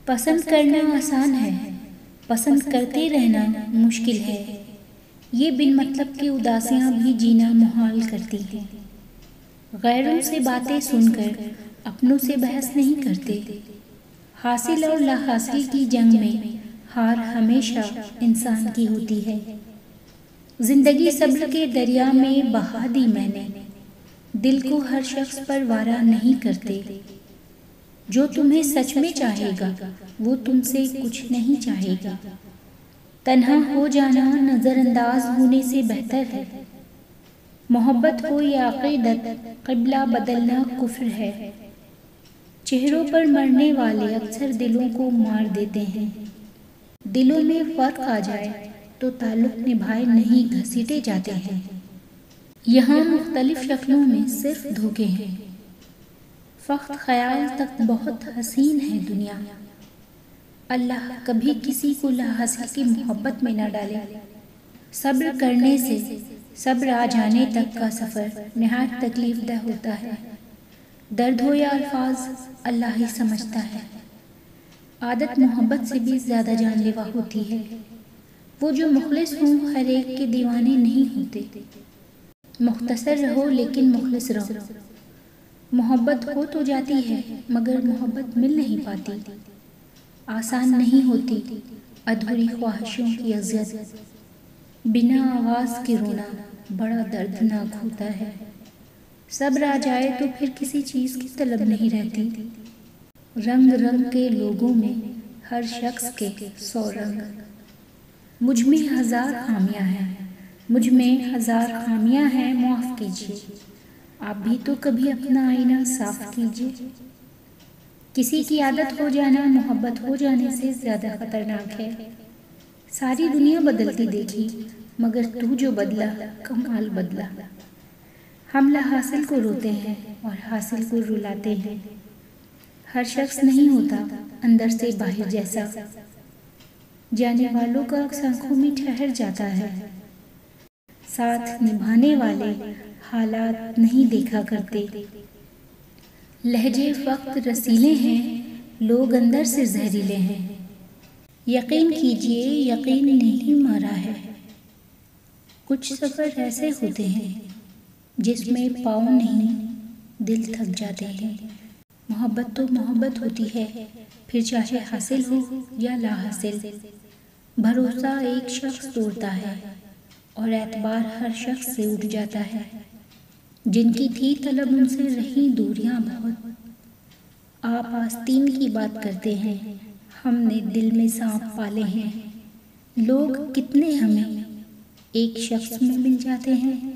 پسند کرنا آسان ہے، پسند کرتے رہنا مشکل ہے۔ یہ بن مطلب کے اداسیاں بھی جینا محال کرتی ہیں۔ غیروں سے باتیں سن کر اپنوں سے بحث نہیں کرتے۔ حاصل اور لا حاصل کی جنگ میں ہار ہمیشہ انسان کی ہوتی ہے۔ زندگی صبر کے دریا میں بہا دی میں نے، دل کو ہر شخص پر وارا نہیں کرتے۔ جو تمہیں سچ میں چاہے گا وہ تم سے کچھ نہیں چاہے گا۔ تنہا ہو جانا نظر انداز ہونے سے بہتر ہے۔ محبت ہو یا عقیدت، قبلہ بدلنا کفر ہے۔ چہروں پر مرنے والے اکثر دلوں کو مار دیتے ہیں۔ دلوں میں فرق آ جائے تو تعلق نبھائے نہیں گھسیٹے جاتے ہیں۔ یہاں مختلف شکلوں میں صرف دھوکے ہیں۔ فقط خیال تک بہت حسین ہے دنیا۔ اللہ کبھی کسی کو لا حاصل کی محبت میں نہ ڈالے۔ صبر کرنے سے صبر آ جانے تک کا سفر نہایت تکلیف دہ ہوتا ہے۔ درد ہو یا الفاظ اللہ ہی سمجھتا ہے۔ عادت محبت سے بھی زیادہ جان لیوا ہوتی ہے۔ وہ جو مخلص ہوں ہر ایک کے دیوانے نہیں ہوتے۔ مختصر رہو لیکن مخلص رہو۔ محبت ہو تو جاتی ہے مگر محبت مل نہیں پاتی۔ آسان نہیں ہوتی ادھوری خواہشوں کی اذیت۔ بنا آواز کے رونا بڑا دردناک ہوتا ہے۔ صبر آ جائے تو پھر کسی چیز کی طلب نہیں رہتی۔ رنگ رنگ کے لوگوں میں ہر شخص کے 100 رنگ۔ مجھ میں ہزار خامیاں ہیں، مجھ میں ہزار خامیاں ہیں، معاف کیجیے۔ آپ بھی تو کبھی اپنا آئینہ صاف کیجیے۔ کسی کی عادت ہو جانا محبت ہو جانے سے زیادہ خطرناک ہے۔ ساری دنیا بدلتی دیکھی مگر تو جو بدلا کمال بدلا۔ ہم لا حاصل کو روتے ہیں اور حاصل کو رلاتے ہیں۔ ہر شخص نہیں ہوتا اندر سے باہر جیسا۔ جانے والوں کا آنکھوں میں ٹھہر جاتا ہے۔ ساتھ نبھانے والے حالات نہیں دیکھا کرتے۔ لہجے فقط رسیلے ہیں، لوگ اندر سے زہریلے ہیں۔ یقین کیجئے یقین نہیں مارا ہے۔ کچھ سفر ایسے ہوتے ہیں جس میں پاؤں نہیں دل تھک جاتے ہیں۔ محبت تو محبت ہوتی ہے، پھر چاہے حاصل ہو یا لا حاصل۔ بھروسہ ایک شخص توڑتا ہے اور اعتبار ہر شخص سے اٹھ جاتا ہے۔ جن کی تھی طلب ان سے رہیں دوریاں بہت۔ آپ آستین کی بات کرتے ہیں، ہم نے دل میں سانپ پالے ہیں۔ لوگ کتنے ہمیں ایک شخص میں مل جاتے ہیں۔